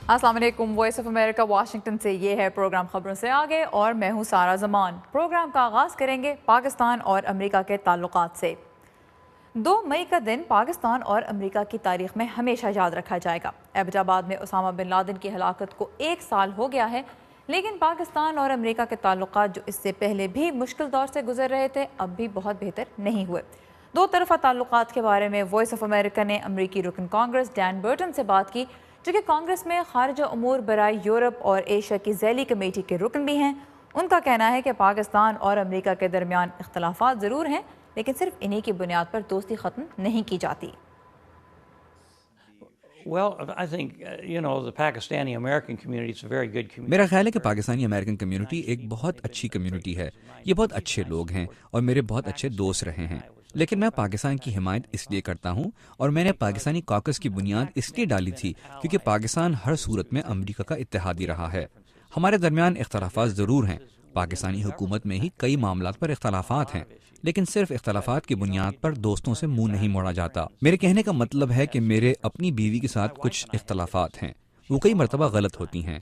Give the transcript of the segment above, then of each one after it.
अस्सलाम वालेकुम। Voice of America Washington से ये है प्रोग्राम खबरों से आगे और मैं हूँ सारा जमान। प्रोग्राम का आगाज़ करेंगे पाकिस्तान और अमेरिका के ताल्लुकात से। 2 मई का दिन पाकिस्तान और अमेरिका की तारीख में हमेशा याद रखा जाएगा। एबटाबाद में उसामा बिन लादेन की हलाकत को 1 साल हो गया है, लेकिन पाकिस्तान और अमेरिका के ताल्लुकात जो इससे पहले भी मुश्किल दौर से गुजर रहे थे अब भी बहुत बेहतर नहीं हुए। 2 तरफ़ा ताल्लुकात के बारे में वॉइस ऑफ अमेरिका ने अमरीकी रुकन कांग्रेस डैन बर्टन से बात की, जो कि कांग्रेस में खारिजा उमूर बराए यूरोप और एशिया की ज़ैली कमेटी के रुकन भी हैं। उनका कहना है कि पाकिस्तान और अमेरिका के दरमियान इख्तलाफात ज़रूर हैं, लेकिन सिर्फ इन्हीं की बुनियाद पर दोस्ती ख़त्म नहीं की जाती। मेरा ख्याल है कि पाकिस्तानी अमेरिकन कम्युनिटी एक बहुत अच्छी कम्युनिटी है। ये बहुत अच्छे लोग हैं और मेरे बहुत अच्छे दोस्त रहे हैं। लेकिन मैं पाकिस्तान की हिमायत इसलिए करता हूँ और मैंने पाकिस्तानी कॉकस की बुनियाद इसलिए डाली थी क्योंकि पाकिस्तान हर सूरत में अमेरिका का इत्तेहादी रहा है। हमारे दरमियान इख्तलाफात ज़रूर हैं, पाकिस्तानी हुकूमत में ही कई मामलात पर इख्तलाफात हैं, लेकिन सिर्फ इख्तलाफात की बुनियाद पर दोस्तों से मुंह नहीं मोड़ा जाता। मेरे कहने का मतलब है कि मेरे अपनी बीवी के साथ कुछ इख्तलाफात हैं, वो कई मरतबा गलत होती हैं।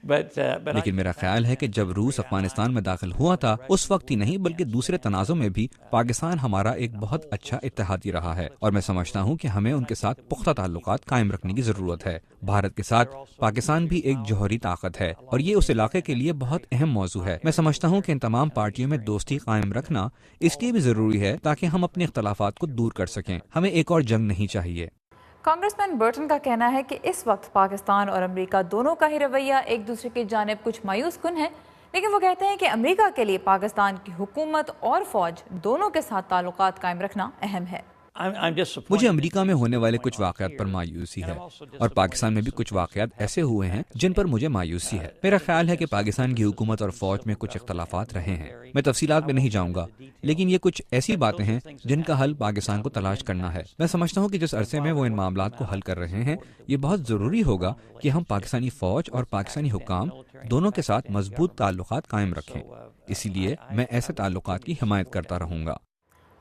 लेकिन मेरा ख्याल है कि जब रूस अफगानिस्तान में दाखिल हुआ था उस वक्त ही नहीं बल्कि दूसरे तनाज़ों में भी पाकिस्तान हमारा एक बहुत अच्छा इत्तेहादी रहा है और मैं समझता हूँ कि हमें उनके साथ पुख्ता ताल्लुकात कायम रखने की ज़रूरत है। भारत के साथ पाकिस्तान भी एक जौहरी ताकत है और ये उस इलाके के लिए बहुत अहम मौजू है। मैं समझता हूँ कि इन तमाम पार्टियों में दोस्ती कायम रखना इसलिए भी ज़रूरी है ताकि हम अपने इख्तलाफात को दूर कर सकें। हमें एक और जंग नहीं चाहिए। कांग्रेसमैन बर्टन का कहना है कि इस वक्त पाकिस्तान और अमेरिका दोनों का ही रवैया एक दूसरे की जानिब कुछ मायूस कुन है, लेकिन वो कहते हैं कि अमेरिका के लिए पाकिस्तान की हुकूमत और फौज दोनों के साथ ताल्लुकात कायम रखना अहम है। मुझे अमेरिका में होने वाले कुछ वाक़यात पर मायूसी है और पाकिस्तान में भी कुछ वाक़यात ऐसे हुए हैं जिन पर मुझे मायूसी है। मेरा ख्याल है कि पाकिस्तान की हुकूमत और फौज में कुछ इख्तलाफात रहे हैं। मैं तफसीलात में नहीं जाऊंगा, लेकिन ये कुछ ऐसी बातें हैं जिनका हल पाकिस्तान को तलाश करना है। मैं समझता हूँ कि जिस अरसे में वो इन मामलात को हल कर रहे हैं, ये बहुत ज़रूरी होगा कि हम पाकिस्तानी फौज और पाकिस्तानी हुक्काम दोनों के साथ मजबूत ताल्लुकात कायम रखें। इसीलिए मैं ऐसे ताल्लुकात की हिमायत करता रहूँगा।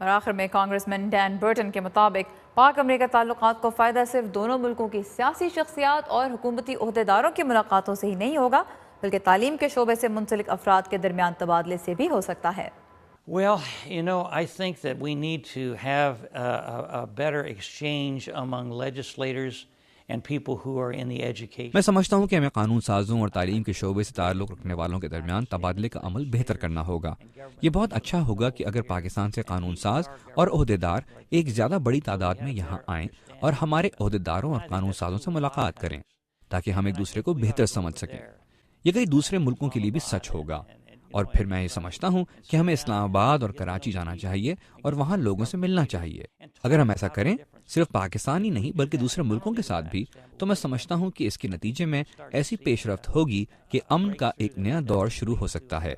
और आखिर में कांग्रेसमैन डैन बर्टन के मुताबिक पाक अमेरिका ताल्लुकात को फ़ायदा सिर्फ दोनों मुल्कों की सियासी शख्सियात और हुकूमती ओहदेदारों की मुलाकातों से ही नहीं होगा, बल्कि तालीम के शोबे से मुंसलिक अफराद के दरमियान तबादले से भी हो सकता है। I think that we need to have a better exchange among legislators and people who are in the education. मैं समझता हूँ कि हमें कानून साजों और तालीम के शोबे से ताल्लुक़ रखने वालों के दरमियान तबादले का अमल बेहतर करना होगा। ये बहुत अच्छा होगा कि अगर पाकिस्तान से कानून साज और ओहदेदार एक ज़्यादा बड़ी तादाद में यहाँ आएँ और हमारे ओहदेदारों और कानून साजों से मुलाकात करें ताकि हम एक दूसरे को बेहतर समझ सकें। ये कई दूसरे मुल्कों के लिए भी सच होगा। और फिर मैं ये समझता हूँ कि हमें इस्लामाबाद और कराची जाना चाहिए और वहाँ लोगों से मिलना चाहिए। अगर हम ऐसा करें, सिर्फ पाकिस्तान ही नहीं बल्कि दूसरे मुल्कों के साथ भी, तो मैं समझता हूँ कि इसके नतीजे में ऐसी पेशरफ्त होगी कि अमन का एक नया दौर शुरू हो सकता है।